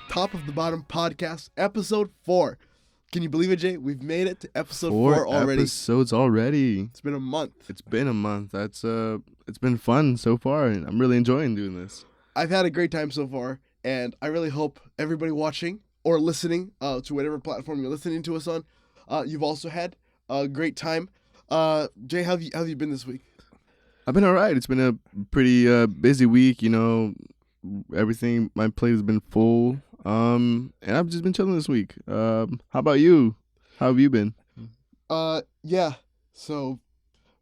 Top of the Bottom podcast, episode 4. Can you believe it, Jay? We've made it to episode 4 already. Episodes already. It's been a month. It's been a month. It's been fun so far, and I'm really enjoying doing this. I've had a great time so far, and I really hope everybody watching or listening to whatever platform you're listening to us on, you've also had a great time. Jay, how have you been this week? I've been all right. It's been a pretty busy week. You know, everything, my plate has been full. And I've just been chilling this week. How about you? How have you been? Yeah. So,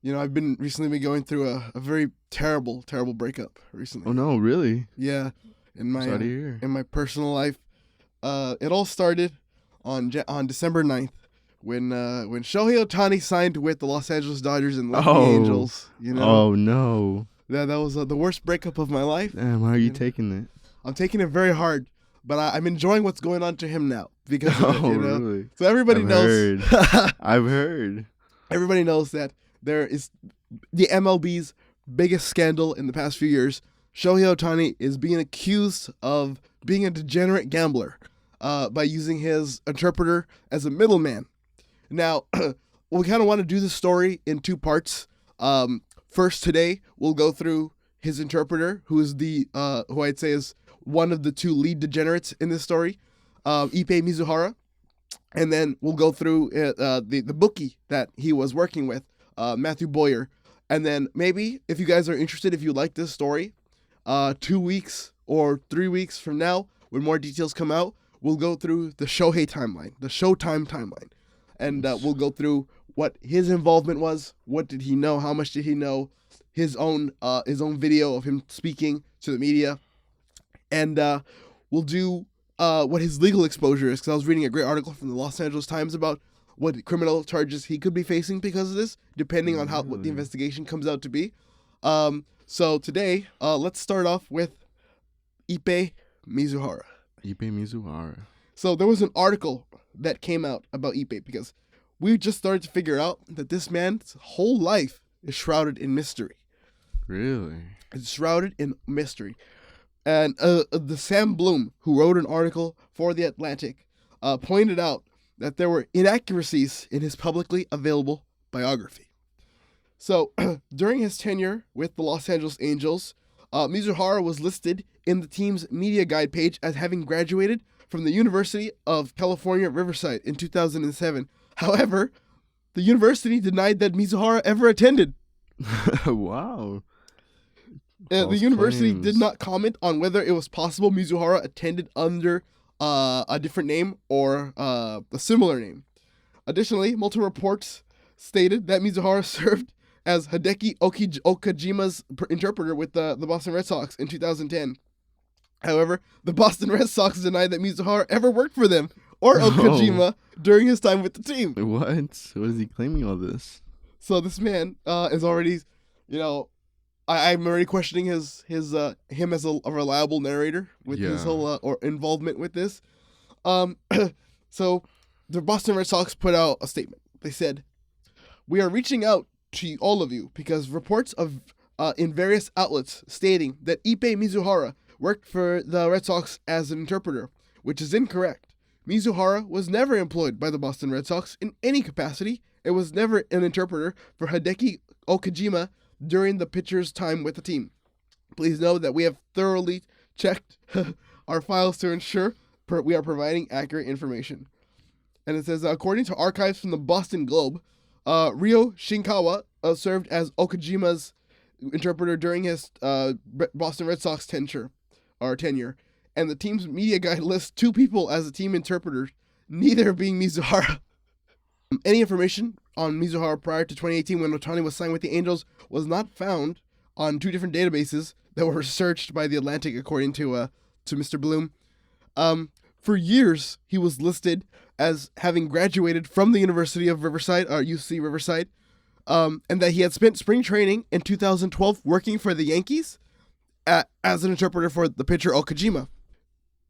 I've recently been going through a very terrible breakup recently. Oh no, really? Yeah. Sorry to hear. In my personal life, it all started on December 9th when Shohei Ohtani signed with the Los Angeles Dodgers and left the Angels. Oh no. That was the worst breakup of my life. Damn, how are you taking it? I'm taking it very hard, but I'm enjoying what's going on to him now because really? So everybody knows. I've heard. Everybody knows that there is the MLB's biggest scandal in the past few years. Shohei Ohtani is being accused of being a degenerate gambler by using his interpreter as a middleman. Now, we kind of want to do this story in two parts. First, today we'll go through his interpreter, who is who I'd say is one of the two lead degenerates in this story, Ippei Mizuhara, and then we'll go through the bookie that he was working with, Matthew Boyer, and then maybe if you guys are interested, if you like this story, 2 weeks or 3 weeks from now, when more details come out, we'll go through the Shohei timeline, the Showtime timeline, and we'll go through what his involvement was, what did he know, how much did he know, his own video of him speaking to the media, and we'll do what his legal exposure is, because I was reading a great article from the Los Angeles Times about what criminal charges he could be facing because of this, depending on what the investigation comes out to be. So today, let's start off with Ippei Mizuhara. Ippei Mizuhara. So there was an article that came out about Ippei because we just started to figure out that this man's whole life is shrouded in mystery. Really? It's shrouded in mystery. And the Sam Bloom, who wrote an article for The Atlantic, pointed out that there were inaccuracies in his publicly available biography. So, during his tenure with the Los Angeles Angels, Mizuhara was listed in the team's media guide page as having graduated from the University of California, Riverside in 2007. However, the university denied that Mizuhara ever attended. Wow. The university did not comment on whether it was possible Mizuhara attended under a different name or a similar name. Additionally, multiple reports stated that Mizuhara served as Hideki Okajima's interpreter with the Boston Red Sox in 2010. However, the Boston Red Sox denied that Mizuhara ever worked for them or Okajima during his time with the team. What? What is he claiming all this? So this man is already, I'm already questioning him as a reliable narrator with his whole or involvement with this. So the Boston Red Sox put out a statement. They said, "We are reaching out to all of you because reports of in various outlets stating that Ippei Mizuhara worked for the Red Sox as an interpreter, which is incorrect. Mizuhara was never employed by the Boston Red Sox in any capacity. It was never an interpreter for Hideki Okajima during the pitcher's time with the team. Please know that we have thoroughly checked our files to ensure we are providing accurate information." And it says, according to archives from the Boston Globe, Ryo Shinkawa served as Okajima's interpreter during his Boston Red Sox tenure, and the team's media guide lists 2 people as the team interpreters, neither being Mizuhara. Any information on Mizuhara prior to 2018 when Ohtani was signed with the Angels was not found on 2 different databases that were researched by The Atlantic, according to Mr. Bloom. For years, he was listed as having graduated from the University of Riverside, UC Riverside, and that he had spent spring training in 2012 working for the Yankees as an interpreter for the pitcher Okajima.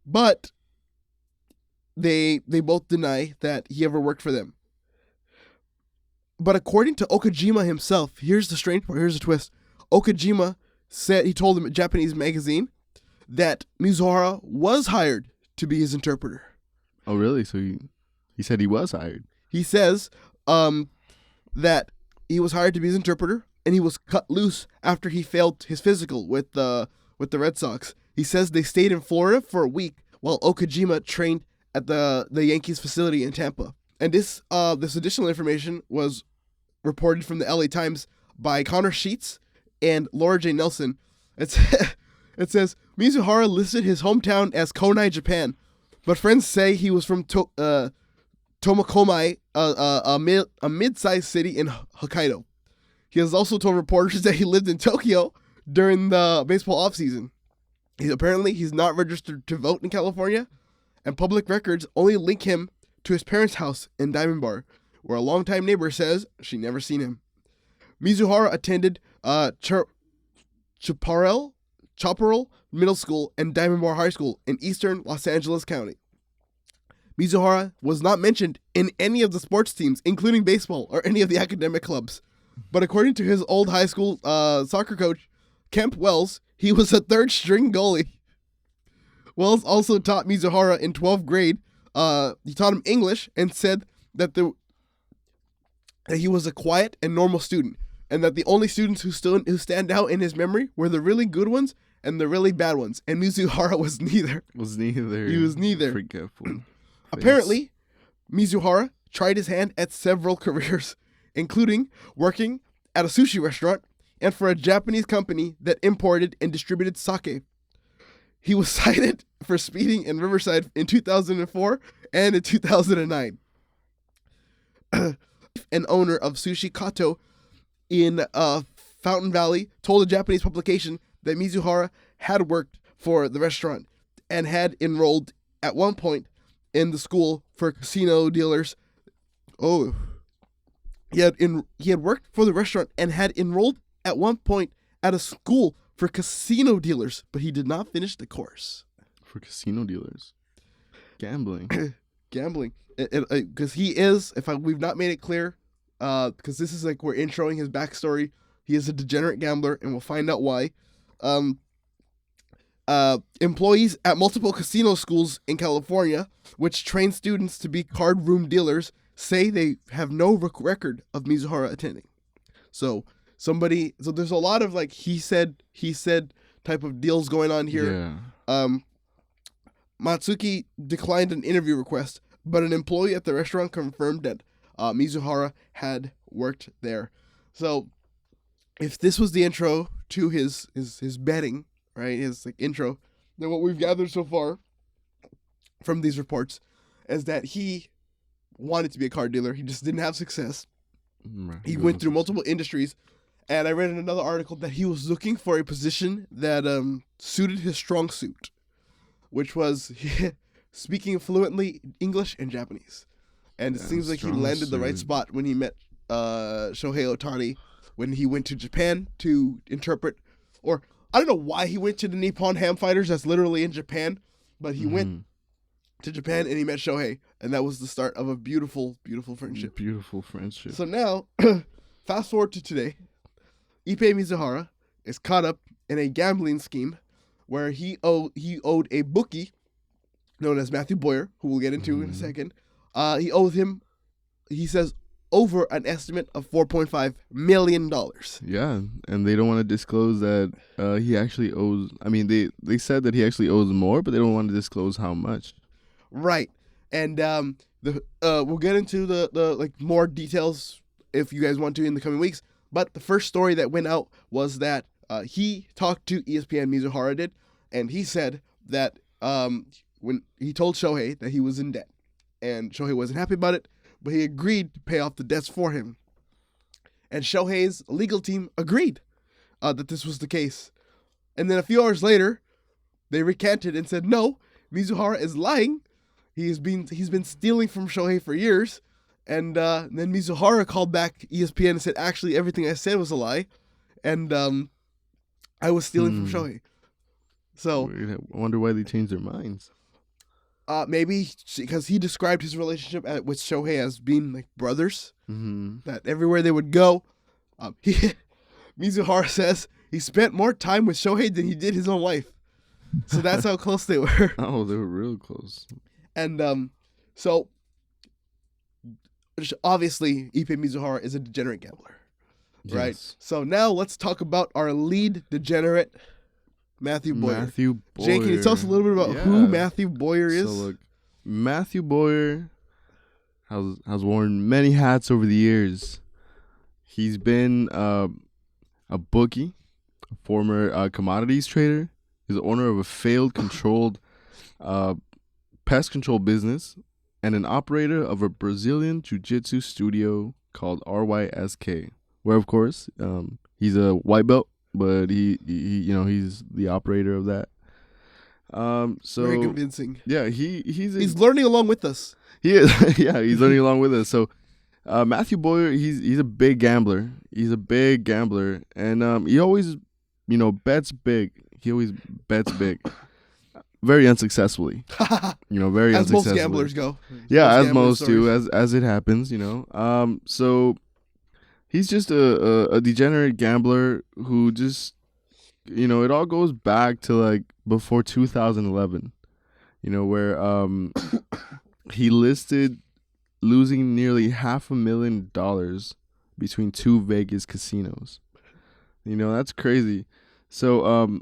But they both deny that he ever worked for them. But according to Okajima himself, here's the strange part, here's the twist. Okajima said, he told him at Japanese magazine that Mizuhara was hired to be his interpreter. Oh, really? So he said he was hired. He says that he was hired to be his interpreter, and he was cut loose after he failed his physical with the Red Sox. He says they stayed in Florida for a week while Okajima trained at the Yankees facility in Tampa. And this additional information was reported from the LA Times by Connor Sheets and Laura J. Nelson. It says Mizuhara listed his hometown as Konai, Japan, but friends say he was from Tomakomai, a mid-sized city in Hokkaido. He has also told reporters that he lived in Tokyo during the baseball offseason. He's not registered to vote in California, and public records only link him to his parents' house in Diamond Bar, where a longtime neighbor says she never seen him. Mizuhara attended Chaparral Middle School and Diamond Bar High School in eastern Los Angeles County. Mizuhara was not mentioned in any of the sports teams, including baseball or any of the academic clubs. But according to his old high school soccer coach, Kemp Wells, he was a third-string goalie. Wells also taught Mizuhara in 12th grade. He taught him English and said that he was a quiet and normal student, and that the only students who stand out in his memory were the really good ones and the really bad ones. And Mizuhara was neither. He was neither. Forgetful. Apparently, Mizuhara tried his hand at several careers, including working at a sushi restaurant and for a Japanese company that imported and distributed sake. He was cited for speeding in Riverside in 2004 and in 2009. An owner of Sushi Kato in Fountain Valley told a Japanese publication that Mizuhara had worked for the restaurant and had enrolled at one point in the school for casino dealers. Oh, he had worked for the restaurant and had enrolled at one point at a school for casino dealers, but he did not finish the course. For casino dealers, gambling, because he is. We've not made it clear, because this is like we're introing his backstory. He is a degenerate gambler, and we'll find out why. Employees at multiple casino schools in California, which train students to be card room dealers, say they have no record of Mizuhara attending. So there's a lot of like he said type of deals going on here. Yeah. Matsuki declined an interview request, but an employee at the restaurant confirmed that Mizuhara had worked there. So if this was the intro to his betting, right, his like intro, then what we've gathered so far from these reports is that he wanted to be a card dealer. He just didn't have success. Right. He went through multiple industries, and I read in another article that he was looking for a position that suited his strong suit, which was speaking fluently English and Japanese. And it seems like he landed the right spot when he met Shohei Ohtani, when he went to Japan to interpret, or I don't know why he went to the Nippon Ham Fighters, that's literally in Japan, but he went to Japan and he met Shohei, and that was the start of a beautiful, beautiful friendship. Beautiful friendship. So now, fast forward to today, Ippei Mizuhara is caught up in a gambling scheme where he owed a bookie known as Matthew Boyer, who we'll get into in a second. He owed him, he says, over an estimate of $4.5 million. Yeah, and they don't want to disclose that he actually owes. I mean, they said that he actually owes more, but they don't want to disclose how much. Right, and we'll get into the like more details if you guys want to in the coming weeks. But the first story that went out was that he talked to ESPN, Mizuhara did, and he said that when he told Shohei that he was in debt, and Shohei wasn't happy about it, but he agreed to pay off the debts for him. And Shohei's legal team agreed that this was the case. And then a few hours later, they recanted and said, no, Mizuhara is lying. He's been stealing from Shohei for years. And then Mizuhara called back ESPN and said, actually, everything I said was a lie. And I was stealing from Shohei. So I wonder why they changed their minds. Maybe because he described his relationship with Shohei as being like brothers. That everywhere they would go, Mizuhara says he spent more time with Shohei than he did his own wife. So that's how close they were. Oh, they were real close. And so obviously Ipe Mizuhara is a degenerate gambler, right? Yes. So now let's talk about our lead degenerate, Matthew Boyer. Matthew Boyer. Jay, can you tell us a little bit about who Matthew Boyer is? So look, Matthew Boyer has worn many hats over the years. He's been a bookie, a former commodities trader. He's the owner of a failed controlled pest control business and an operator of a Brazilian jiu-jitsu studio called RYSK, where of course he's a white belt, but he he's the operator of that. So very convincing. Yeah, he's learning along with us. He is. Yeah, he's learning along with us. So Matthew Boyer, he's a big gambler. He's a big gambler, and he always bets big. He always bets big. Very unsuccessfully. Very as unsuccessfully. Most gamblers go. Yeah, as most do, as it happens, So he's just a degenerate gambler who just, it all goes back to like before 2011, where he listed losing nearly $500,000 between two Vegas casinos. That's crazy. So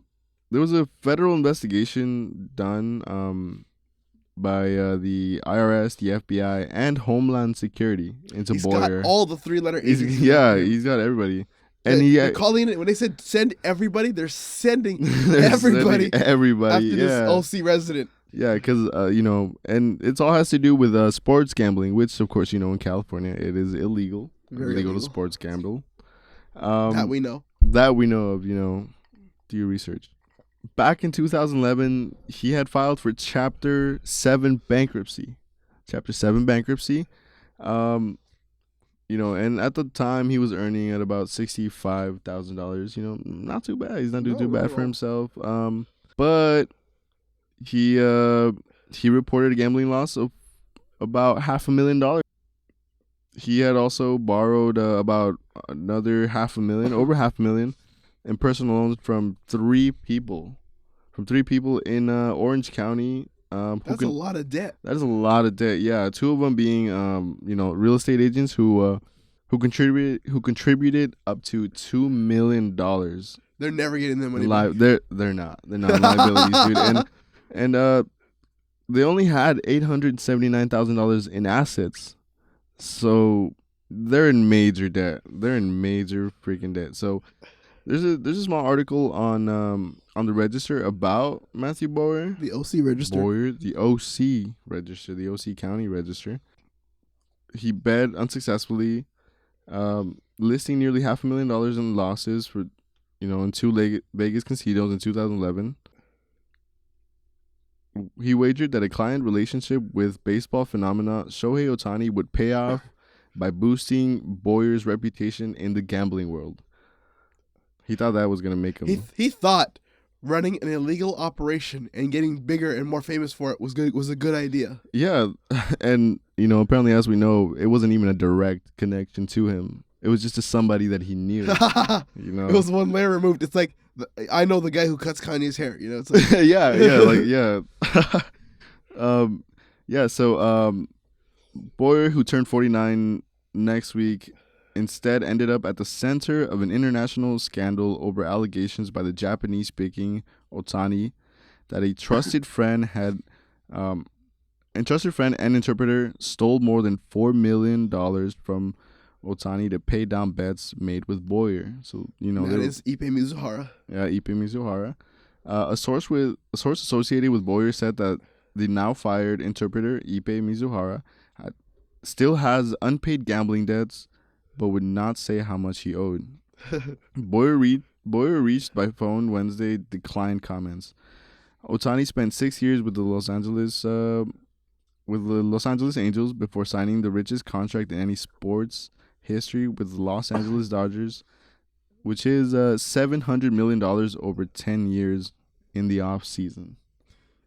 there was a federal investigation done by the IRS, the FBI, and Homeland Security into Boyer. He's got all the three-letter agencies. He's got everybody. And they're calling it, when they said send everybody, they're sending everybody. Everybody, after this OC resident. Yeah, because, and it all has to do with sports gambling, which, of course, in California, it is illegal. Very illegal to sports gamble. That we know. That we know of, do your research. Back in 2011, he had filed for Chapter 7 bankruptcy. Chapter 7 bankruptcy. And at the time, he was earning at about $65,000. Not too bad. He's not doing too bad for himself. But he reported a gambling loss of about $500,000. He had also borrowed about another $500,000, over $500,000, in personal loans from three people in Orange County. That's a lot of debt. That is a lot of debt. Yeah, two of them being real estate agents who contributed up to $2 million. They're never getting their money back. They're not liabilities, dude. And they only had $879,000 in assets. So they're in major debt. They're in major freaking debt. So there's a small article on the Register about Matthew Boyer. The OC Register. The OC Register, the OC County Register. He bet unsuccessfully, listing nearly $500,000 in losses for, in two Vegas casinos in 2011. He wagered that a client relationship with baseball phenomena Shohei Ohtani would pay off by boosting Boyer's reputation in the gambling world. He thought that was going to make him... He thought running an illegal operation and getting bigger and more famous for it was a good idea. Yeah, and, apparently, as we know, it wasn't even a direct connection to him. It was just to somebody that he knew. It was one layer removed. It's like, I know the guy who cuts Kanye's hair. It's like... So Boyer, who turned 49 next week, instead ended up at the center of an international scandal over allegations by the Japanese-speaking Ohtani that a trusted friend and interpreter stole more than $4 million from Ohtani to pay down bets made with Boyer. So that is Ipe Mizuhara. Yeah, Ipe Mizuhara. A source associated with Boyer said that the now fired interpreter Ipe Mizuhara still has unpaid gambling debts, but would not say how much he owed. Boyer reached by phone Wednesday declined comments. Ohtani spent 6 years with the Los Angeles Angels before signing the richest contract in any sports history with the Los Angeles Dodgers, which is $700 million over 10 years in the off season.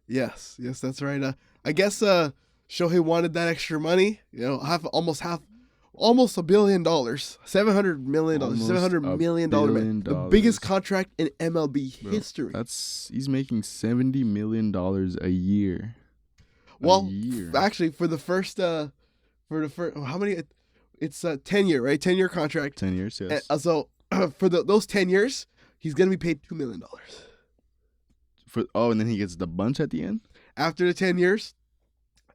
Yes, that's right. I guess Shohei wanted that extra money. almost $1 billion, $700 million, Almost $700 million billion man. The biggest contract in MLB history. He's making $70 million a year. Well, actually, for the first, how many? It's a 10-year, right? 10-year contract. 10 years, yes. So for those 10 years, he's gonna be paid $2 million. And then he gets the bunch at the end. After the 10 years,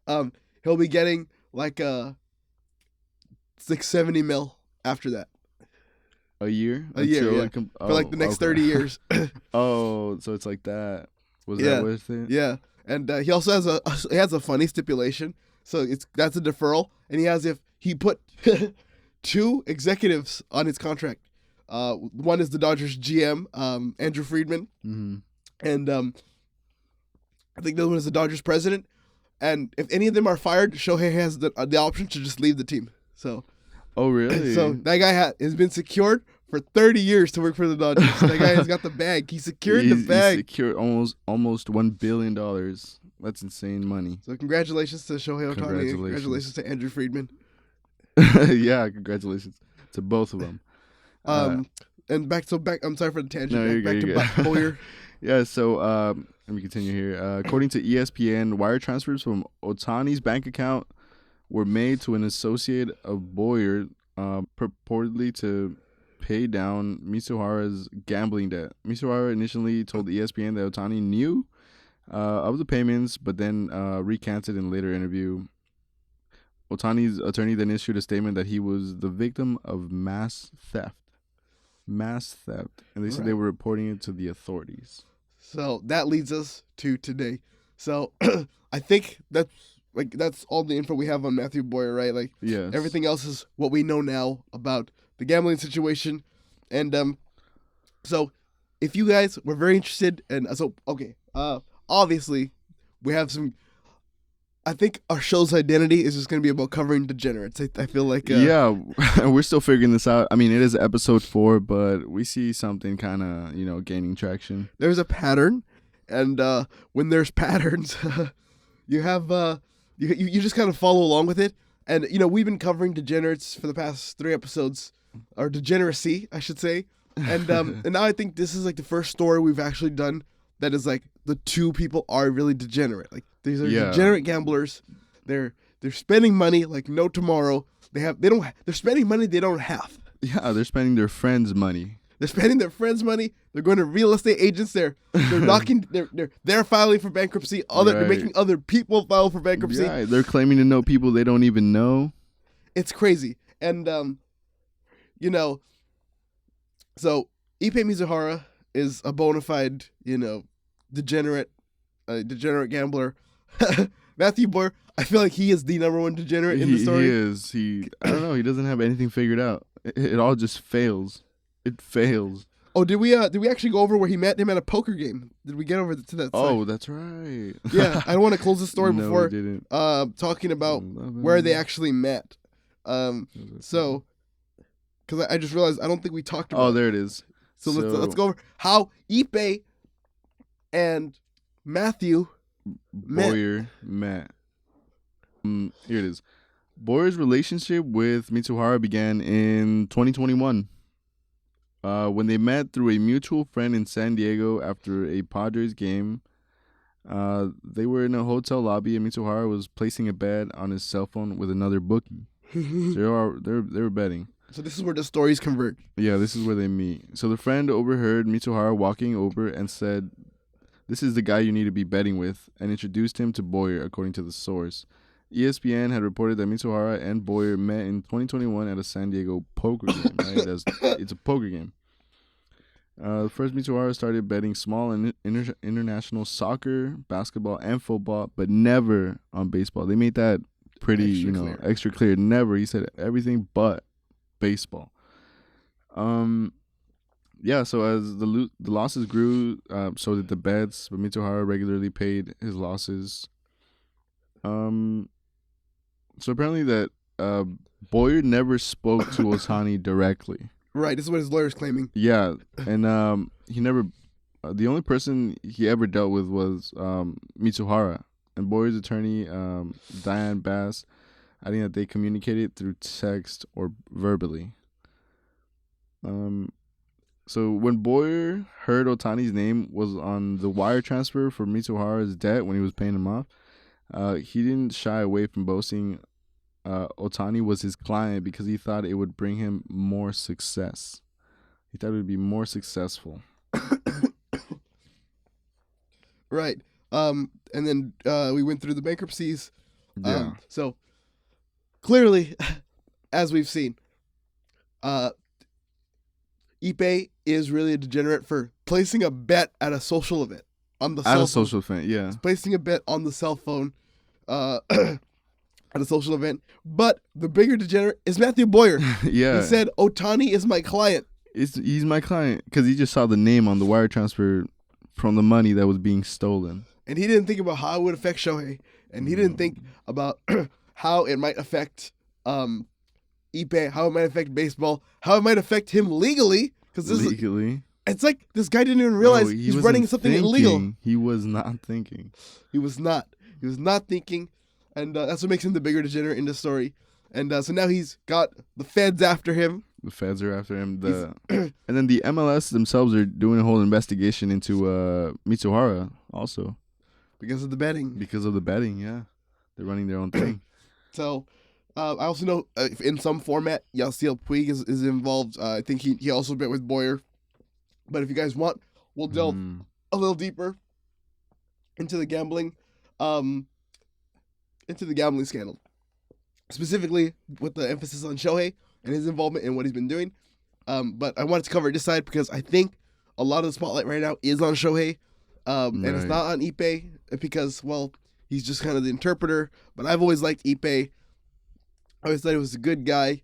he'll be getting like 70 mil after that. A year? A year, yeah. For like the next 30 years. Oh, so it's like that. Was that worth it? Yeah. And he also has a funny stipulation. So that's a deferral. And he has, if he put 2 executives on his contract. One is the Dodgers GM, Andrew Friedman. Mm-hmm. And I think the other one is the Dodgers president. And if any of them are fired, Shohei has the option to just leave the team. So, oh really? So that guy has been secured for 30 years to work for the Dodgers. That guy has got the bag. He secured the bag. He secured almost $1 billion. That's insane money. So congratulations to Shohei Ohtani. Congratulations to Andrew Friedman. Yeah, congratulations to both of them. And back. I'm sorry for the tangent. No, back to Boyer. Yeah. So let me continue here. According to ESPN, wire transfers from Ohtani's bank account were made to an associate of Boyer, purportedly to pay down Mizuhara's gambling debt. Mizuhara initially told ESPN that Ohtani knew of the payments, but then recanted in a later interview. Ohtani's attorney then issued a statement that he was the victim of mass theft. And they said they were reporting it to the authorities. So that leads us to today. So I think that's all the info we have on Matthew Boyer, right? Like, yes. Everything else is what we know now about the gambling situation. And so if you guys were very interested, obviously we have some. I think our show's identity is just going to be about covering degenerates. I feel like... yeah, we're still figuring this out. I mean, it is episode 4, but we see something kind of, gaining traction. There's a pattern, and when there's patterns, you have... you just kind of follow along with it. And, we've been covering degenerates for the past 3 episodes, or degeneracy, I should say. And and now I think this is like the first story we've actually done that is like the 2 people are really degenerate. Like, these are degenerate gamblers. They're spending money like no tomorrow. They're spending money they don't have. Yeah, they're spending their friends' money. They're spending their friends' money. They're going to real estate agents. They're knocking. They're filing for bankruptcy. They're making other people file for bankruptcy. Yeah, they're claiming to know people they don't even know. It's crazy. And so Ippei Mizuhara is a bona fide, degenerate gambler. Matthew Boyer, I feel like he is the number one degenerate in the story. He is. I don't know. He doesn't have anything figured out. It all just fails. It fails. Oh, did we actually go over where he met him at a poker game? Did we get over to that? Oh, that's right. Yeah, I don't want to close the story before we didn't. Talking about where they actually met. So, because I just realized I don't think we talked about. Oh, there it is. So let's go over how Ippei and Matthew Boyer met. Here it is. Boyer's relationship with Mizuhara began in 2021 when they met through a mutual friend in San Diego after a Padres game. They were in a hotel lobby and Mizuhara was placing a bet on his cell phone with another bookie. So they were betting. So this is where the stories converge. Yeah, this is where they meet. So the friend overheard Mizuhara walking over and said, "This is the guy you need to be betting with," and introduced him to Boyer, according to the source. ESPN had reported that Mizuhara and Boyer met in 2021 at a San Diego poker game. Right? It's a poker game. First, Mizuhara started betting small and international soccer, basketball, and football, but never on baseball. They made that pretty, extra clear. Never. He said everything but baseball. Yeah, so as the losses grew, so did the bets, but Mizuhara regularly paid his losses. So apparently that Boyer never spoke to Ohtani directly. Right, this is what his lawyer's claiming. Yeah, and he never. The only person he ever dealt with was Mizuhara, and Boyer's attorney, Diane Bass, I think that they communicated through text or verbally. So when Boyer heard Otani's name was on the wire transfer for Mitsuhara's debt when he was paying him off, he didn't shy away from boasting Otani was his client because he thought it would bring him more success. He thought it would be more successful. Right. And then we went through the bankruptcies. Yeah. So clearly, as we've seen, Ippei is really a degenerate for placing a bet at a social event on the At a social event, yeah. placing a bet on the cell phone at a social event. But the bigger degenerate is Matthew Boyer. Yeah. He said, Otani is my client. He's my client because he just saw the name on the wire transfer from the money that was being stolen. And he didn't think about how it would affect Shohei. And he didn't think about how it might affect Ippei, how it might affect baseball, how it might affect him legally. Because Legally? It's like this guy didn't even realize he's running something illegal. He was not thinking. He was not. He was not thinking. And that's what makes him the bigger degenerate in the story. And so now he's got the feds after him. The feds are after him. And then the MLS themselves are doing a whole investigation into Mitsuhara also. Because of the betting. Because of the betting, yeah. They're running their own thing. So, I also know in some format, Yasiel Puig is involved. I think he also bet with Boyer. But if you guys want, we'll delve a little deeper into the gambling scandal. Specifically with the emphasis on Shohei and his involvement in what he's been doing. But I wanted to cover this side because I think a lot of the spotlight right now is on Shohei. And it's not on Ippei because, well, he's just kind of the interpreter. But I've always liked Ippei. I always thought he was a good guy.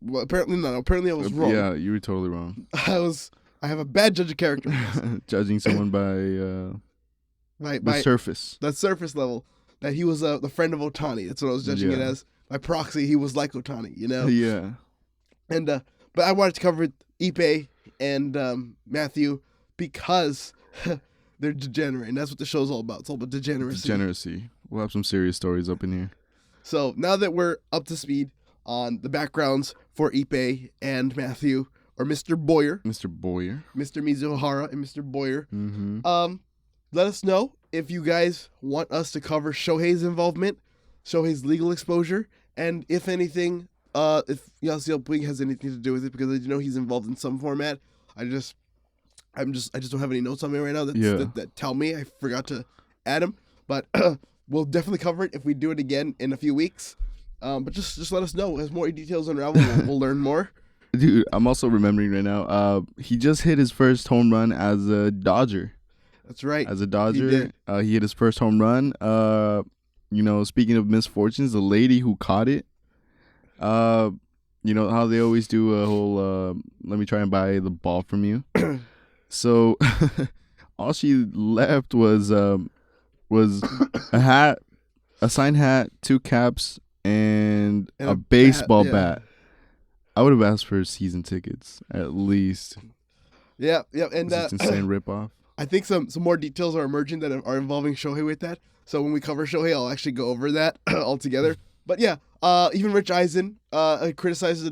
Well, apparently not. Apparently I was wrong. Yeah, you were totally wrong. I have a bad judge of character. Judging someone by the surface. That surface level. That he was the friend of Otani. That's what I was judging it as. By proxy, he was like Otani, you know? Yeah. And but I wanted to cover Ippei and Matthew because they're degenerate, and that's what the show's all about. It's all about degeneracy. Degeneracy. We'll have some serious stories up in here. So now that we're up to speed on the backgrounds for Ippei and Matthew, or Mr. Boyer. Mr. Boyer. Mr. Mizuhara and Mr. Boyer. Mm-hmm. Let us know if you guys want us to cover Shohei's involvement, Shohei's legal exposure, and if anything, if Yasiel Puig has anything to do with it, because I know he's involved in some format. I just don't have any notes on me right now that tell me. I forgot to add them, but we'll definitely cover it if we do it again in a few weeks. But just let us know as more details unravel. We'll learn more. Dude, I'm also remembering right now. He just hit his first home run as a Dodger. That's right. As a Dodger, he hit his first home run. Speaking of misfortunes, the lady who caught it. You know how they always do a whole let me try and buy the ball from you. So all she left was a hat, a signed hat, 2 caps, and a baseball bat. I would have asked for season tickets at least. Yeah, and it's insane ripoff. I think some more details are emerging that are involving Shohei with that. So when we cover Shohei, I'll actually go over that all together. But yeah, even Rich Eisen criticizes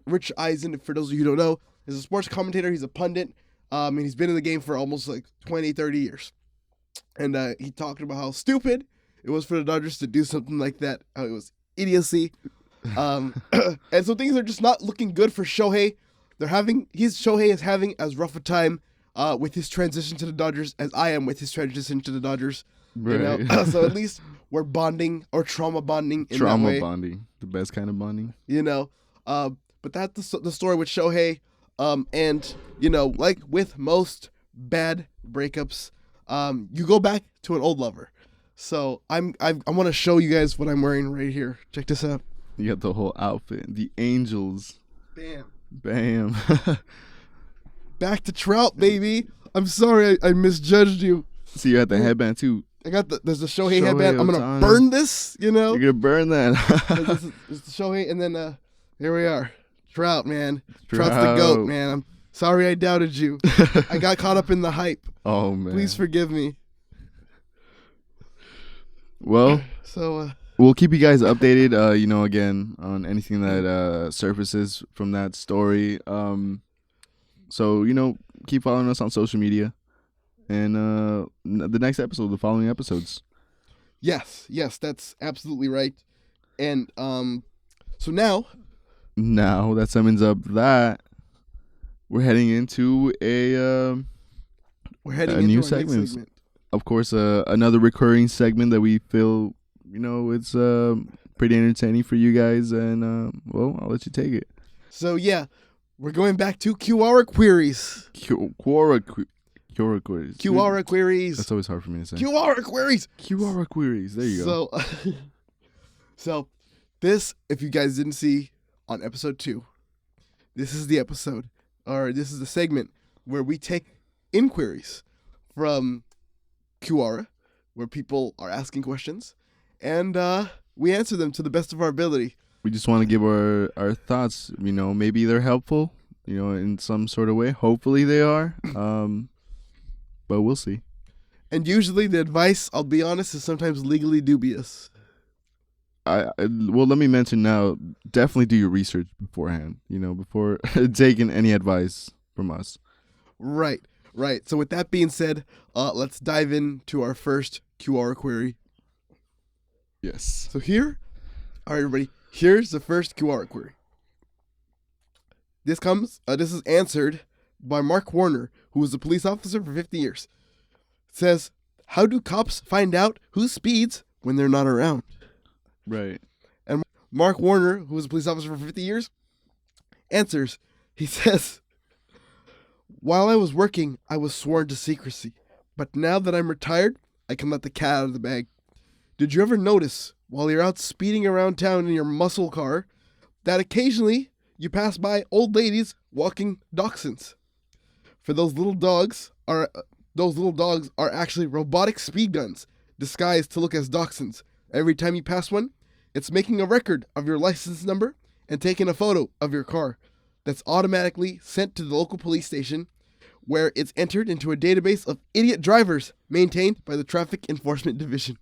Rich Eisen. For those of you who don't know, is a sports commentator. He's a pundit. And he's been in the game for almost like 20, 30 years. And he talked about how stupid it was for the Dodgers to do something like that. How it was idiocy. And so things are just not looking good for Shohei. Shohei is having as rough a time with his transition to the Dodgers as I am with his transition to the Dodgers. Right. You know? So at least we're bonding or trauma bonding in that way. Trauma bonding. The best kind of bonding. You know. But that's the story with Shohei. And, you know, like with most bad breakups, you go back to an old lover. So I want to show you guys what I'm wearing right here. Check this out. You got the whole outfit. The Angels. Bam. Back to Trout, baby. I'm sorry I misjudged you. See, you had the headband too. I got there's the Shohei headband. I'm gonna burn this, you know. You're gonna burn that. This is the Shohei, and then here we are. Trout, man. Trout's the GOAT, man. I'm sorry I doubted you. I got caught up in the hype. Oh man. Please forgive me. Well, so We'll keep you guys updated, again, on anything that surfaces from that story. So, keep following us on social media. And the next episode, the following episodes. Yes, that's absolutely right. And so now that summons up that we're heading into a new segment. Of course, another recurring segment that we feel, it's pretty entertaining for you guys. And, I'll let you take it. So, yeah, we're going back to Quora queries. Quora queries. Quora queries. That's always hard for me to say. Quora queries. Quora queries. There you go. So this, if you guys didn't see on episode 2, this is the episode, or this is the segment where we take inquiries from Quora, where people are asking questions, and we answer them to the best of our ability. We just want to give our thoughts. Maybe they're helpful, in some sort of way. Hopefully they are. But we'll see. And usually the advice, I'll be honest, is sometimes legally dubious. Well, let me mention now, definitely do your research beforehand, before taking any advice from us. Right. So with that being said, let's dive into our first Quora query. Yes. So all right, everybody, here's the first Quora query. This is answered by Mark Warner, who was a police officer for 50 years. It says, how do cops find out who speeds when they're not around? Right. And Mark Warner, who was a police officer for 50 years, answers. He says, while I was working, I was sworn to secrecy. But now that I'm retired, I can let the cat out of the bag. Did you ever notice, while you're out speeding around town in your muscle car, that occasionally you pass by old ladies walking dachshunds? For those little dogs are actually robotic speed guns disguised to look as dachshunds. Every time you pass one, it's making a record of your license number and taking a photo of your car. That's automatically sent to the local police station, where it's entered into a database of idiot drivers maintained by the Traffic Enforcement Division.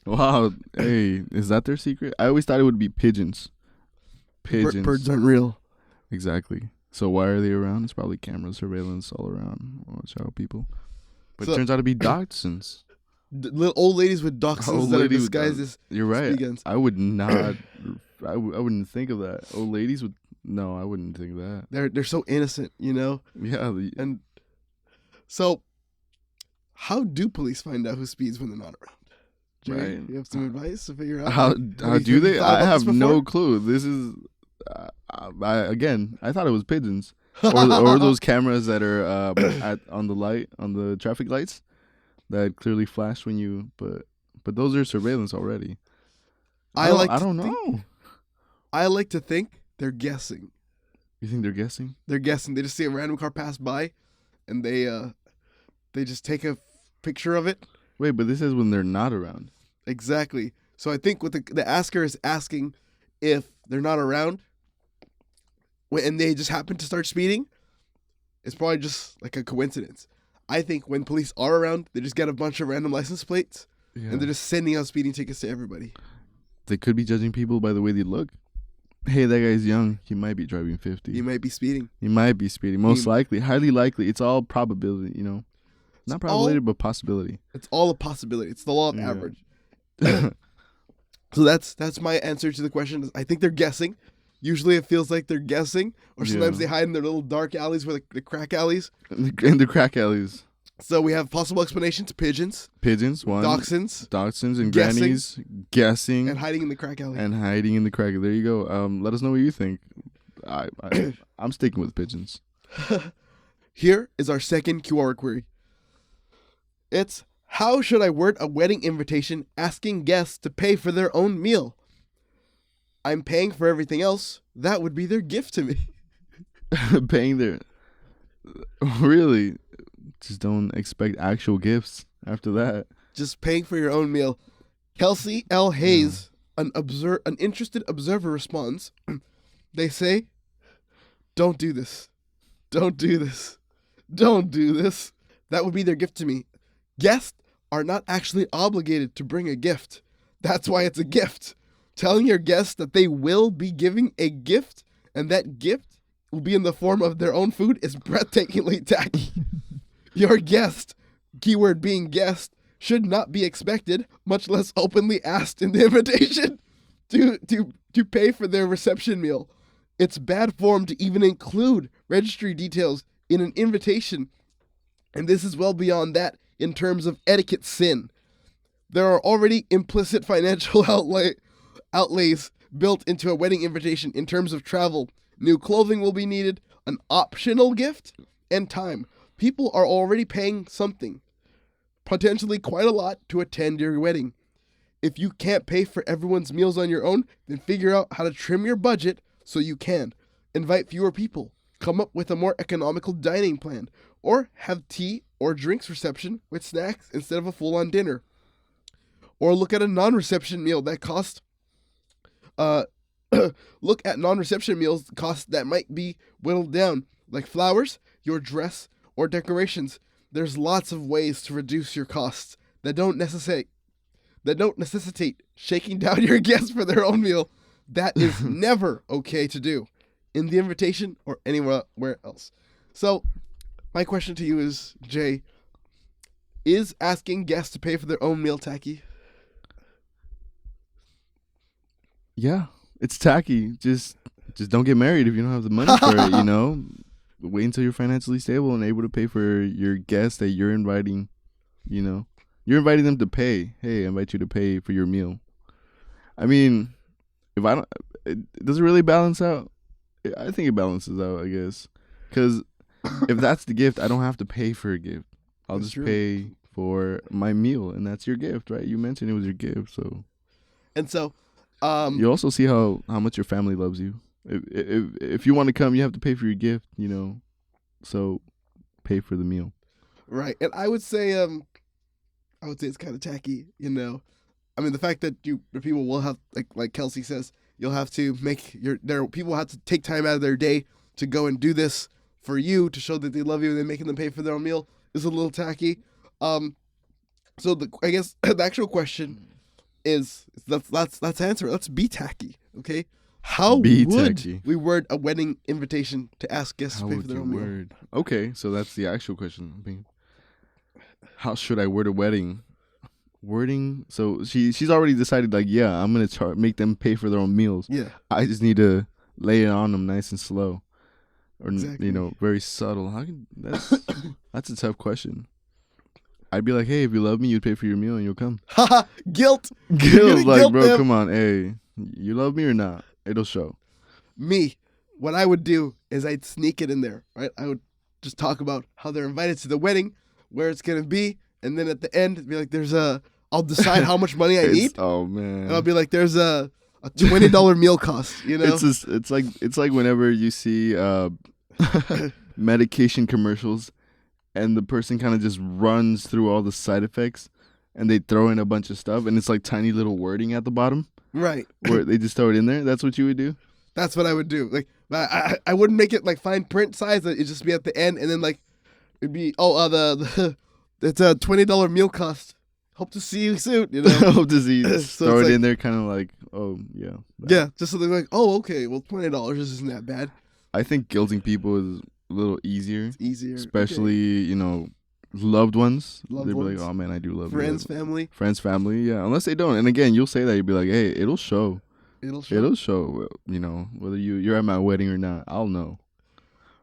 Wow. Hey, is that their secret? I always thought it would be pigeons. Birds aren't real. Exactly. So why are they around? It's probably camera surveillance all around. Watch out, people. But it turns out to be dachshunds. Little old ladies with dachshunds that are disguised as You're right. speed guns. I would not. I wouldn't think of that. Old ladies would. No, I wouldn't think of that. They're so innocent, Yeah. And so, how do police find out who speeds when they're not around? Jerry, right. You have some advice to figure out? How do they? I have no clue. This is. I thought it was pigeons or those cameras that are on the traffic lights that clearly flash when you. But those are surveillance already. I don't know. I like to think they're guessing. You think they're guessing? They're guessing. They just see a random car pass by, and they just take a picture of it. Wait, but this is when they're not around. Exactly. So I think what the asker is asking, if they're not around, and they just happen to start speeding, it's probably just like a coincidence. I think when police are around, they just get a bunch of random license plates, and they're just sending out speeding tickets to everybody. They could be judging people by the way they look. Hey, that guy's young. He might be driving 50. He might be speeding. Most likely. Highly likely. It's all probability, Not probability, but possibility. It's all a possibility. It's the law of average. So that's my answer to the question. I think they're guessing. Usually it feels like they're guessing, or sometimes they hide in their little dark alleys where the crack alleys. In the crack alleys. So we have possible explanations: pigeons, one, dachshunds, and grannies, guessing, and hiding in the crack alley. There you go. Let us know what you think. I'm sticking with pigeons. Here is our second Quora query. It's, how should I word a wedding invitation asking guests to pay for their own meal? I'm paying for everything else. That would be their gift to me. Paying their... Really? Just don't expect actual gifts after that. Just paying for your own meal. Kelsey L. Hayes, an interested observer, responds. They say, don't do this. Don't do this. Don't do this. That would be their gift to me. Guests are not actually obligated to bring a gift. That's why it's a gift. Telling your guests that they will be giving a gift and that gift will be in the form of their own food is breathtakingly tacky. Your guest, keyword being guest, should not be expected, much less openly asked in the invitation, to pay for their reception meal. It's bad form to even include registry details in an invitation, and this is well beyond that in terms of etiquette sin. There are already implicit financial outlays built into a wedding invitation in terms of travel. New clothing will be needed, an optional gift, and time. People are already paying something, potentially quite a lot, to attend your wedding. If you can't pay for everyone's meals on your own, then figure out how to trim your budget so you can. Invite fewer people. Come up with a more economical dining plan. Or have tea or drinks reception with snacks instead of a full-on dinner. Or look at a non-reception meal that costs look at non-reception meals costs that might be whittled down, like flowers, your dress, or decorations. There's lots of ways to reduce your costs that don't necessitate shaking down your guests for their own meal. That is never okay to do in the invitation or anywhere else. So, my question to you is, Jay, is asking guests to pay for their own meal tacky? Yeah, it's tacky. Just don't get married if you don't have the money for it, you know? Wait until you're financially stable and able to pay for your guests that you're inviting, you know? You're inviting them to pay. Hey, I invite you to pay for your meal. I mean, does it really balance out? I think it balances out, I guess. Because if that's the gift, I don't have to pay for a gift. I'll That's just true. pay for my meal, and that's your gift, right? You mentioned it was your gift, so And so, you also see how much your family loves you. If you want to come, you have to pay for your gift, you know. So pay for the meal. right. And I would say it's kind of tacky, you know. I mean, the fact that the people will have, like Kelsey says, you'll have to make people have to take time out of their day to go and do this for you to show that they love you, and then making them pay for their own meal is a little tacky. So I guess the actual question is, let's answer it. Let's be tacky, okay? How Be would tacky. we word a wedding invitation to ask guests How to pay for would their you own meal? word? Okay, so that's the actual question. I mean, how should I word a wedding? Wording. So she's already decided, like, yeah, I'm gonna make them pay for their own meals. Yeah, I just need to lay it on them nice and slow, or Exactly. you know, very subtle. That's a tough question. I'd be like, hey, if you love me, you'd pay for your meal and you'll come. haha, guilt. Guilt, like, guilt bro, them. come on, hey, you love me or not? It'll show. Me, what I would do is I'd sneak it in there, right? I would just talk about how they're invited to the wedding, where it's gonna be, and then at the end, be like, I'll decide how much money I need, Oh man, and I'll be like, there's a $20 meal cost, you know? it's like whenever you see medication commercials, and the person kind of just runs through all the side effects, and they throw in a bunch of stuff, and it's like tiny little wording at the bottom Right. where they just throw it in there. That's what you would do. That's what I would do. Like, I wouldn't make it like fine print size. It'd just be at the end, and then like it'd be it's a $20 meal cost. Hope to see you soon. You know. Hope to see you So throw it's it like- in there, kind of like, oh yeah, Yeah, just so they're like, oh, okay, well, $20 isn't that bad. I think guilting people is a little easier, It's easier. especially you know, loved ones. Loved They'd be ones. like, oh man, I do love friends, you. family. Friends, family, yeah. Unless they don't, and again, you'll say that, you'll be like, hey, it'll show. It'll show. It'll show, you know, whether you're at my wedding or not. I'll know.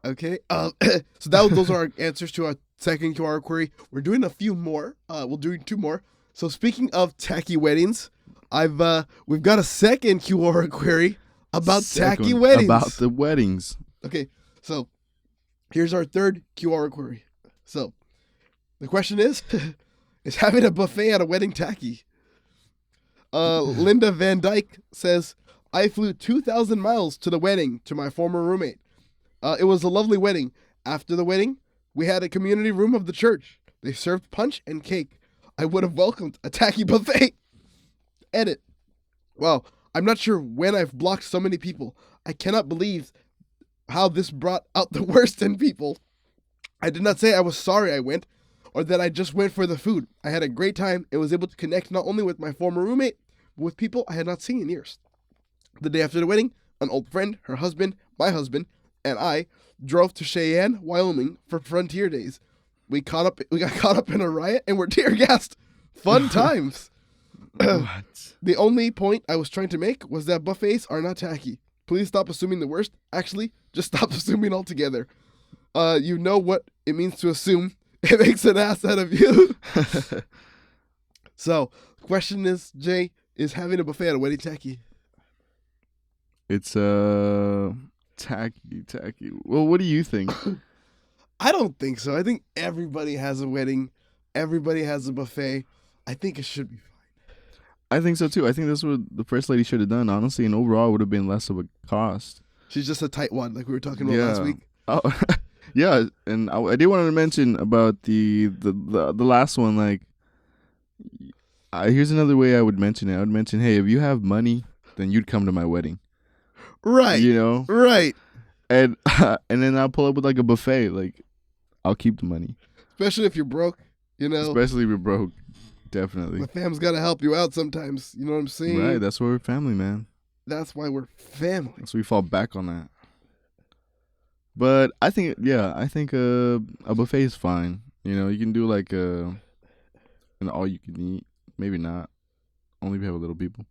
Okay. So those are our answers to our second QR query. We're doing a few more. We'll do 2 more. So speaking of tacky weddings, we've got a second QR query about tacky Second, weddings. About the weddings. Okay. So here's our third QR query. So the question is having a buffet at a wedding tacky? Linda Van Dyke says, I flew 2,000 miles to the wedding to my former roommate. It was a lovely wedding. After the wedding, we had a community room of the church. They served punch and cake. I would have welcomed a tacky buffet. Edit. Wow, I'm not sure when I've blocked so many people. I cannot believe how this brought out the worst in people. I did not say I was sorry I went, or that I just went for the food. I had a great time and was able to connect not only with my former roommate, with people I had not seen in years. The day after the wedding, an old friend, her husband, my husband, and I drove to Cheyenne, Wyoming for Frontier Days. We got caught up in a riot and were tear gassed. Fun times. What? The only point I was trying to make was that buffets are not tacky. Please stop assuming the worst. Actually, just stop assuming altogether. You know what it means to assume. It makes an ass out of you. So, the question is, Jay, is having a buffet at a wedding tacky? It's tacky. Well, what do you think? I don't think so. I think everybody has a wedding. Everybody has a buffet. I think it should be fine. I think so too. I think that's what the first lady should have done, honestly, and overall it would have been less of a cost. She's just a tight one, like we were talking about last week. Oh, yeah, and I did want to mention about the last one. Like, here's another way I would mention it. I would mention, hey, if you have money, then you'd come to my wedding, right? You know, right? And then I'll pull up with like a buffet. Like, I'll keep the money, especially if you're broke. You know, especially if you're broke. Definitely. The fam's got to help you out sometimes. You know what I'm saying? Right. That's why we're family, man. That's why we're family. So we fall back on that. But I think a buffet is fine. You know, you can do like an all you can eat. Maybe not. Only if you have a little people.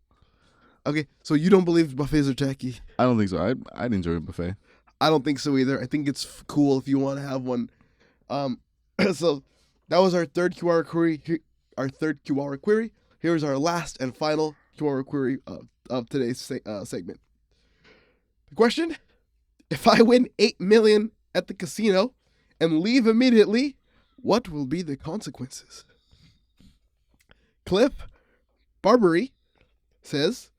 Okay, so you don't believe buffets are tacky? I don't think so. I'd enjoy a buffet. I don't think so either. I think it's cool if you want to have one. So that was our third QR query. Here's our last and final QR query of today's segment. The question: if I win $8 million at the casino and leave immediately, what will be the consequences? Cliff Barbary says,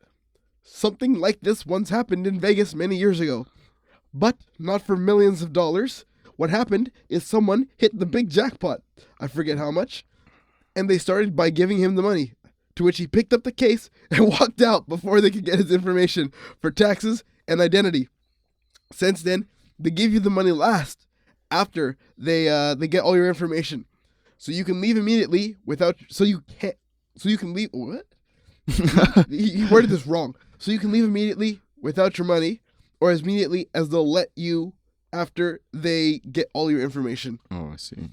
something like this once happened in Vegas many years ago, but not for millions of dollars. What happened is someone hit the big jackpot. I forget how much. And they started by giving him the money, to which he picked up the case and walked out before they could get his information for taxes and identity. Since then, they give you the money last, after they get all your information. So you can leave immediately without, so you can leave, what? He worded this wrong. So you can leave immediately without your money, or as immediately as they'll let you after they get all your information. Oh, I see.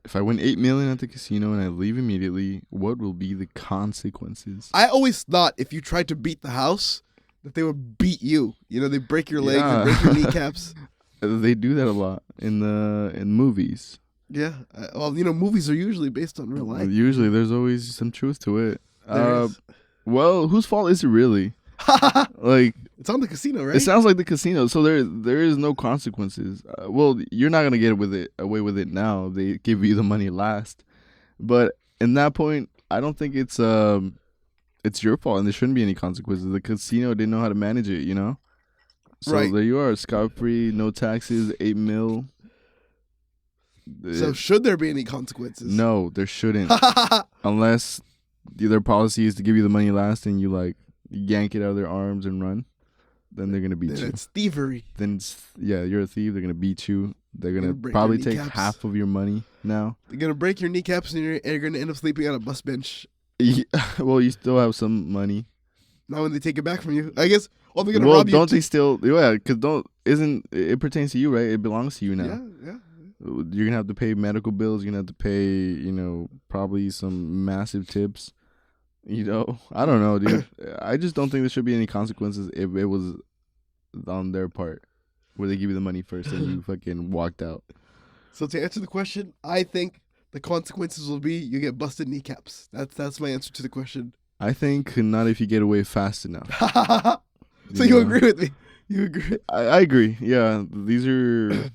If I win $8 million at the casino and I leave immediately, what will be the consequences? I always thought if you tried to beat the house, that they would beat you. You know, they break your legs and break your kneecaps. They do that a lot in movies. Yeah. Well, you know, movies are usually based on real life. Usually, there's always some truth to it. Well, whose fault is it really? Like, it's on the casino, right? It sounds like the casino, so there is no consequences. Well, you're not gonna get away with it now. They give you the money last, but in that point, I don't think it's your fault, and there shouldn't be any consequences. The casino didn't know how to manage it, you know. So right. There you are, scot-free, no taxes, $8 million. So should there be any consequences? No, there shouldn't, unless their policy is to give you the money last, and you yank it out of their arms and run. Then they're gonna beat you. It's thievery. Then you're a thief. They're gonna beat you. They're gonna probably take half of your money now. They're gonna break your kneecaps and you're gonna end up sleeping on a bus bench. Yeah, well, you still have some money. Not when they take it back from you, I guess. Well, they're gonna rob you. Don't they still? Yeah, because it pertains to you, right? It belongs to you now. Yeah. You're gonna have to pay medical bills. You're gonna have to pay, probably some massive tips. I don't know, dude. I just don't think there should be any consequences if it was on their part, where they give you the money first and you fucking walked out. So to answer the question, I think the consequences will be you get busted kneecaps. That's my answer to the question. I think not if you get away fast enough. So you agree with me? You agree? I agree. Yeah, these are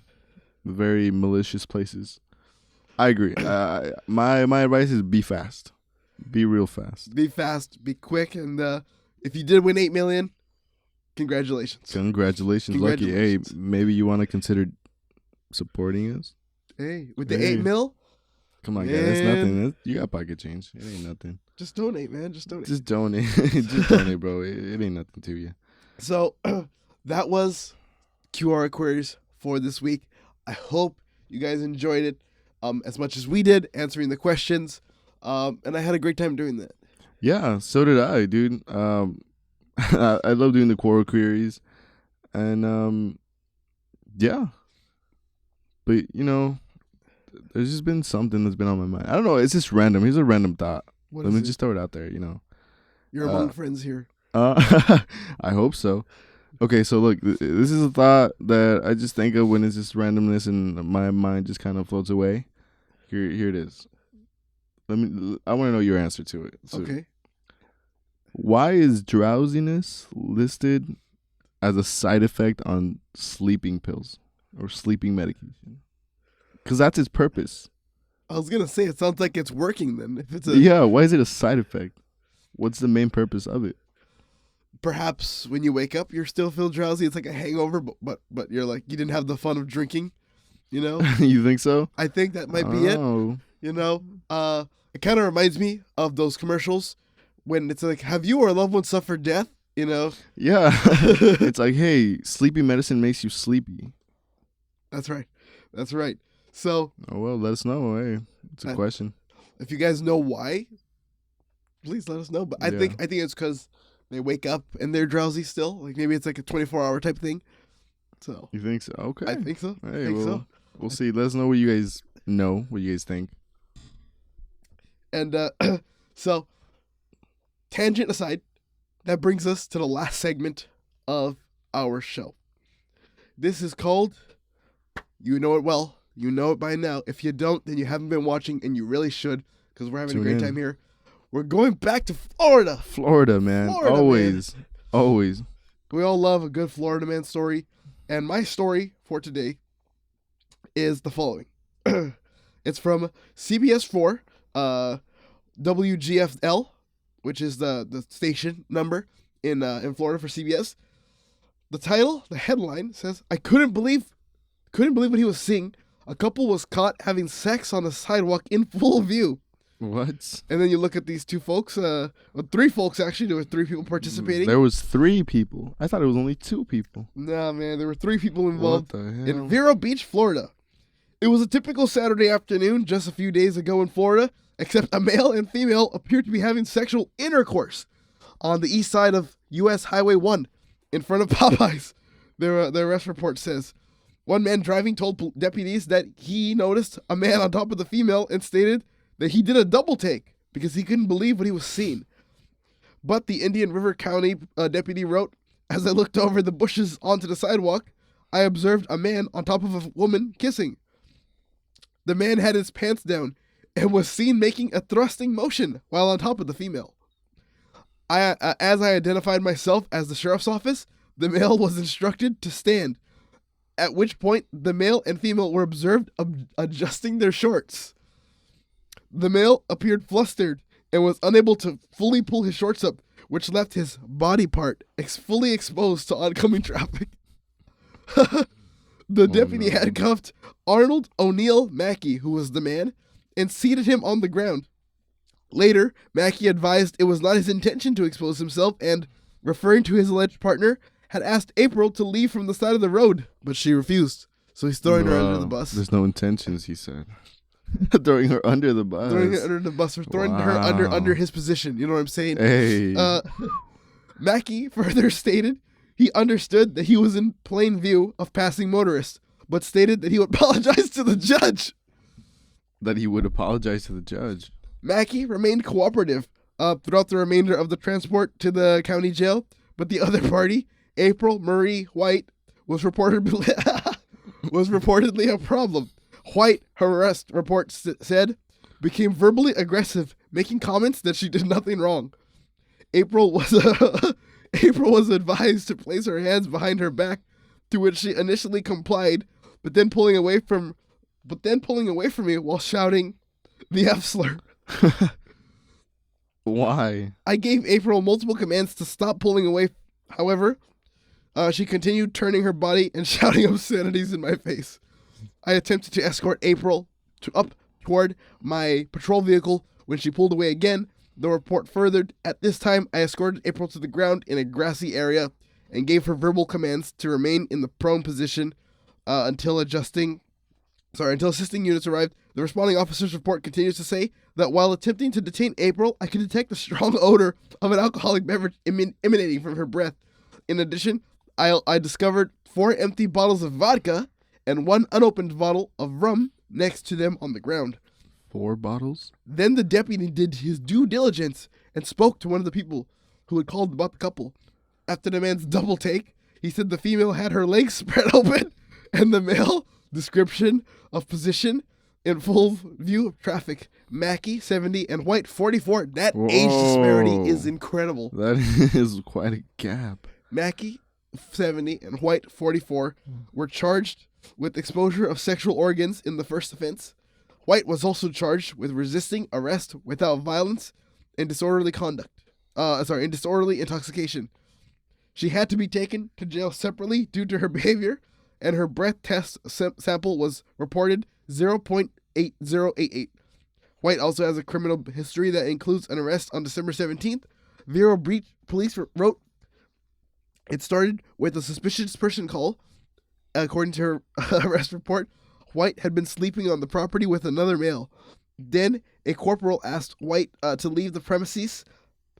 very malicious places. I agree. My advice is be fast. Be real fast. Be fast. Be quick. And if you did win $8 million, congratulations. Congratulations. Lucky. Hey, maybe you want to consider supporting us. Hey, with the $8 million? Come on, guys. That's nothing. You got pocket change. It ain't nothing. Just donate, man. Just donate. Just donate. Just donate, bro. It ain't nothing to you. So that was QR queries for this week. I hope you guys enjoyed it as much as we did, answering the questions. And I had a great time doing that. Yeah, so did I, dude. I love doing the quarrel queries, and yeah. But there's just been something that's been on my mind. I don't know. It's just random. Here's a random thought. What Let is me it? just throw it out there. You're among friends here. I hope so. Okay, so look, this is a thought that I just think of when it's just randomness and my mind just kind of floats away. Here it is. I want to know your answer to it. So, Okay. why is drowsiness listed as a side effect on sleeping pills or sleeping medication? Because that's its purpose. I was gonna say it sounds like it's working then. If it's Yeah, why is it a side effect? What's the main purpose of it? perhaps when you wake up, you still feel drowsy. It's like a hangover, but you're like you didn't have the fun of drinking. You know, You think so? I think that might be it. Oh. You know, it kind of reminds me of those commercials when it's like, "Have you or a loved one suffered death?" You know, Yeah. It's like, hey, sleepy medicine makes you sleepy. that's right. That's right. So Oh, well, let us know. Hey, it's a question. if you guys know why, please let us know. But I Yeah. think it's because they wake up and they're drowsy still. Like maybe it's like a 24-hour type thing. So You think so? Okay. I think so. I Hey, think well, so. we'll see. Let us know what you guys know, what you guys think. And so, tangent aside, that brings us to the last segment of our show. This is called, you know it well, you know it by now. If you don't, then you haven't been watching, and you really should, because we're having Tune a great in. time here. We're going back to Florida. Florida, man. Florida, Always. man. Always. We all love a good Florida man story. And my story for today is the following. It's from CBS 4, WGFL, which is the station number in Florida for CBS. The title, the headline says, "I couldn't believe what he was seeing. A couple was caught having sex on the sidewalk in full view." What? And then you look at these two folks, three folks actually. There were three people participating. There was 3 people. I thought it was only 2 people. Nah, man, there were 3 people involved What the hell? in Vero Beach, Florida. It was a typical Saturday afternoon just a few days ago in Florida, except a male and female appeared to be having sexual intercourse on the east side of U.S. Highway 1 in front of Popeyes. Their arrest report says. One man driving told deputies that he noticed a man on top of the female and stated that he did a double take because he couldn't believe what he was seeing. But the Indian River County deputy wrote, "As I looked over the bushes onto the sidewalk, I observed a man on top of a woman kissing. The man had his pants down and was seen making a thrusting motion while on top of the female. As I identified myself as the sheriff's office, the male was instructed to stand, at which point the male and female were observed adjusting their shorts. The male appeared flustered and was unable to fully pull his shorts up, which left his body part fully exposed to oncoming traffic." The deputy handcuffed Arnold O'Neill Mackey, who was the man, and seated him on the ground. Later, Mackey advised it was not his intention to expose himself and, referring to his alleged partner, had asked April to leave from the side of the road, but she refused. So he's throwing her under the bus. There's no intentions, he said. Throwing her under the bus. Throwing her under the bus, or throwing her under his position. You know what I'm saying? Hey. Mackey further stated he understood that he was in plain view of passing motorists, but stated that he would apologize to the judge. That he would apologize to the judge. Mackey remained cooperative throughout the remainder of the transport to the county jail, but the other party, April Marie White, was reportedly a problem. White, her arrest report said, became verbally aggressive, making comments that she did nothing wrong. April was advised to place her hands behind her back, to which she initially complied, but then pulling away from me while shouting the F slur. Why? I gave April multiple commands to stop pulling away. However, she continued turning her body and shouting obscenities in my face. I attempted to escort April up toward my patrol vehicle when she pulled away again. The report furthered, at this time, I escorted April to the ground in a grassy area and gave her verbal commands to remain in the prone position until assisting units arrived The responding officer's report continues to say that while attempting to detain April, I could detect the strong odor of an alcoholic beverage emanating from her breath. In addition, I discovered 4 empty bottles of vodka and 1 unopened bottle of rum next to them on the ground. 4 bottles? Then the deputy did his due diligence and spoke to one of the people who had called about the couple. After the man's double take, he said the female had her legs spread open and the male description of position in full view of traffic. Mackie, 70, and White, 44. That age disparity is incredible. That is quite a gap. Mackie, 70, and White, 44, were charged with exposure of sexual organs in the first offense. White was also charged with resisting arrest without violence and disorderly intoxication. She had to be taken to jail separately due to her behavior, and her breath test sample was reported 0.8088. White also has a criminal history that includes an arrest on December 17th. Vero Beach police wrote, it started with a suspicious person call. According to her arrest report, White had been sleeping on the property with another male. Then a corporal asked White to leave the premises.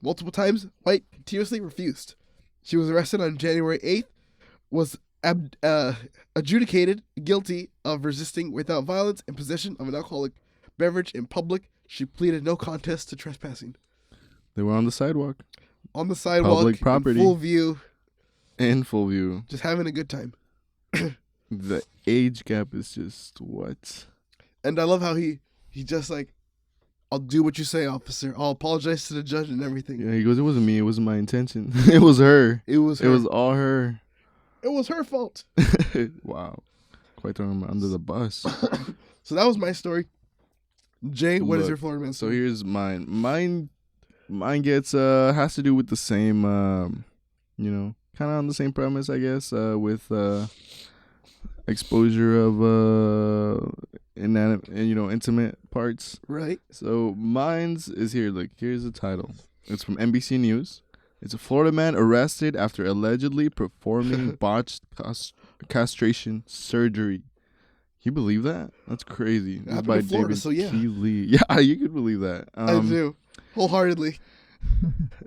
Multiple times, White continuously refused. She was arrested on January 8th, was adjudicated guilty of resisting without violence and possession of an alcoholic beverage in public. She pleaded no contest to trespassing. They were on the sidewalk. On the sidewalk, public property, in full view. In full view. Just having a good time. The age gap is just what? And I love how he just like, I'll do what you say, officer. I'll apologize to the judge and everything. Yeah, he goes, it wasn't me. It wasn't my intention. It was her. It was her. It was all her. It was her fault. Wow. Quite throwing him under the bus. So that was my story. Jay, what is your Florida man story? So here's mine. Mine gets has to do with the same kind of on the same premise, I guess, with exposure of intimate parts. Right. So mine's is here. Like, here's the title. It's from NBC News. It's a Florida man arrested after allegedly performing botched castration surgery. You believe that? That's crazy. It happened in Florida, so yeah. Keeley. Yeah, you could believe that. I do. Wholeheartedly.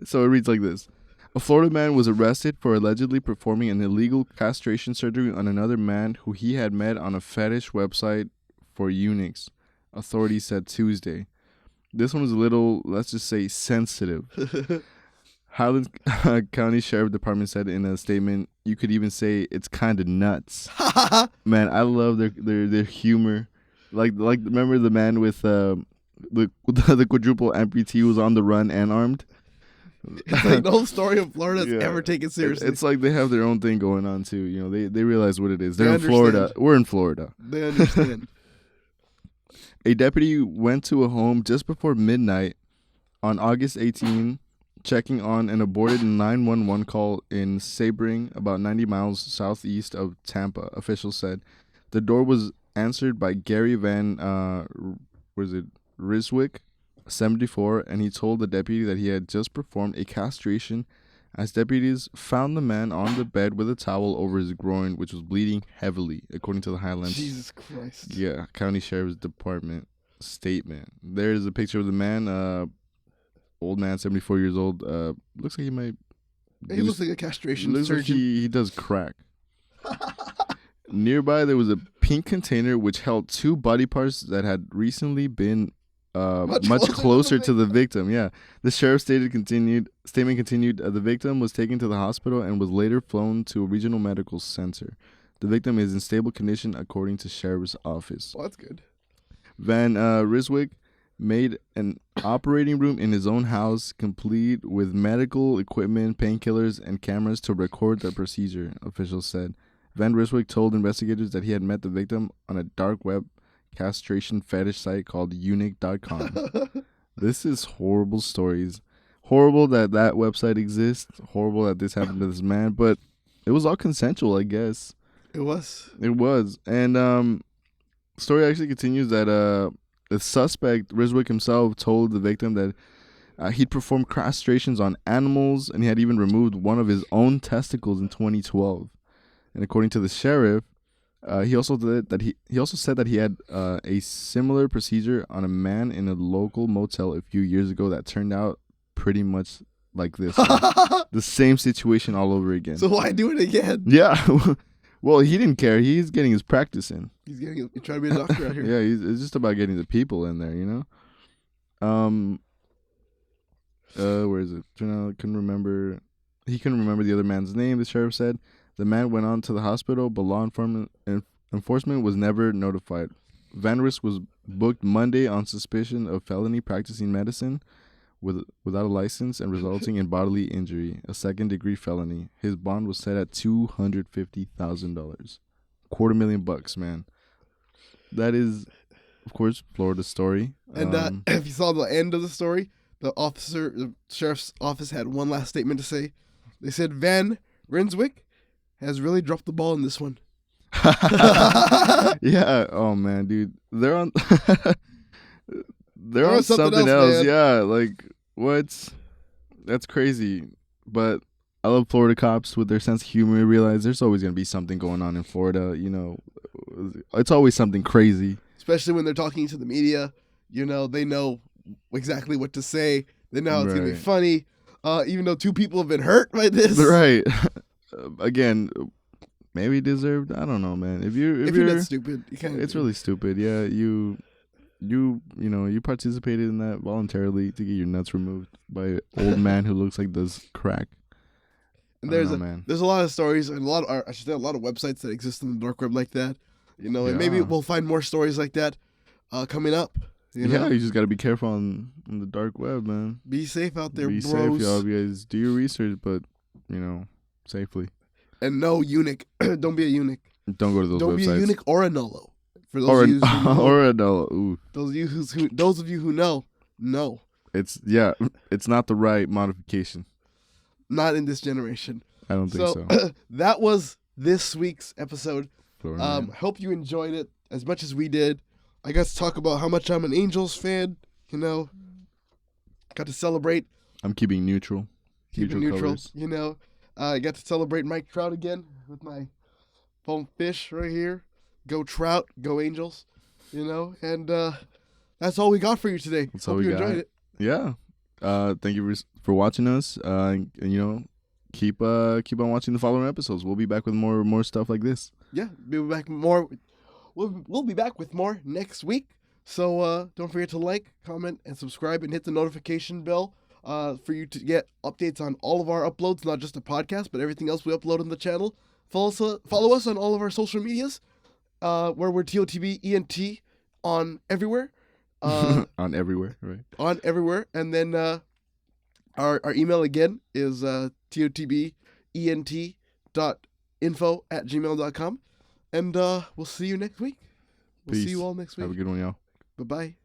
So it reads like this. A Florida man was arrested for allegedly performing an illegal castration surgery on another man who he had met on a fetish website for eunuchs, authorities said Tuesday. This one was a little, let's just say, sensitive. Highlands County Sheriff Department said in a statement, you could even say it's kind of nuts. Man, I love their humor. Like remember the man with the quadruple amputee who was on the run and armed? It's like no story of Florida's ever taken seriously. It's like they have their own thing going on too. You know, they realize what it is. They're in Florida. We're in Florida. They understand. A deputy went to a home just before midnight on August 18, checking on an aborted 911 call in Sebring, about 90 miles southeast of Tampa, officials said. The door was answered by Gary Van Riswick, 74, and he told the deputy that he had just performed a castration as deputies found the man on the bed with a towel over his groin, which was bleeding heavily, according to the Highlands. Jesus Christ. Yeah, County Sheriff's Department statement. There's a picture of the man, old man, 74 years old. Looks like he might... He looks like a castration surgeon. Like he does crack. Nearby, there was a pink container which held 2 body parts that had recently been much closer to the victim. Yeah, the sheriff's statement continued. The victim was taken to the hospital and was later flown to a regional medical center. The victim is in stable condition, according to sheriff's office. Well, that's good. Van Riswick made an operating room in his own house, complete with medical equipment, painkillers, and cameras to record the procedure, officials said. Van Riswick told investigators that he had met the victim on a dark web castration fetish site called eunuch.com. This is horrible stories. Horrible that website exists. Horrible that this happened to this man. But it was all consensual, I guess. It was. And story actually continues that the suspect, Riswick himself, told the victim that he'd performed castrations on animals and he had even removed one of his own testicles in 2012. And according to the sheriff, He also said that he had a similar procedure on a man in a local motel a few years ago that turned out pretty much like this. The same situation all over again. So why do it again? Yeah. Well, he didn't care. He's getting his practice in. He's trying to be a doctor out here. Yeah, it's just about getting the people in there, you know? Where is it? Couldn't remember. He couldn't remember the other man's name, the sheriff said. The man went on to the hospital, but law enforcement was never notified. Vanris was booked Monday on suspicion of felony practicing medicine without a license and resulting in bodily injury, a second-degree felony. His bond was set at $250,000, $250,000, man. That is, of course, Florida's story. And if you saw the end of the story, the sheriff's office had one last statement to say. They said Van Renswick has really dropped the ball in this one. Yeah. Oh man, dude, they're on. They're on something else. Man. Yeah, like what? That's crazy. But I love Florida cops with their sense of humor. Realize there's always gonna be something going on in Florida. You know, it's always something crazy. Especially when they're talking to the media. You know, they know exactly what to say. They know how it's gonna be funny. Even though 2 people have been hurt by this. Right. Again, maybe deserved. I don't know, man. If you're that stupid, you can't. It's really stupid. Yeah, you participated in that voluntarily to get your nuts removed by an old man who looks like does crack. And there's a lot of stories and a lot of websites that exist in the dark web like that. You know, and maybe we'll find more stories like that coming up. You know? You just gotta be careful on the dark web, man. Be safe out there, be bros. Safe, y'all. You guys do your research, but safely. And no eunuch. Don't be a eunuch. Don't go to those websites. Don't be a eunuch or a nullo. For those of you who know, or a nullo. Ooh. Those of you who know, no. It's not the right modification. Not in this generation. I don't think so. That was this week's episode. Hope you enjoyed it as much as we did. I got to talk about how much I'm an Angels fan. You know, got to celebrate. I'm keeping neutral. Keeping neutral. You know, I got to celebrate Mike Trout again with my foam fish right here. Go Trout, go Angels. You know, and that's all we got for you today. Hope you enjoyed it. Yeah. Thank you for watching us. And keep on watching the following episodes. We'll be back with more stuff like this. Yeah, we'll be back more. We'll be back with more next week. So don't forget to like, comment, and subscribe, and hit the notification bell for you to get updates on all of our uploads, not just the podcast, but everything else we upload on the channel. Follow us on all of our social medias, where we're TOTBENT on everywhere. On everywhere, right? On everywhere. And then our email again is totbent.info@gmail.com. And we'll see you next week. We'll see you all next week. Have a good one, y'all. Bye-bye.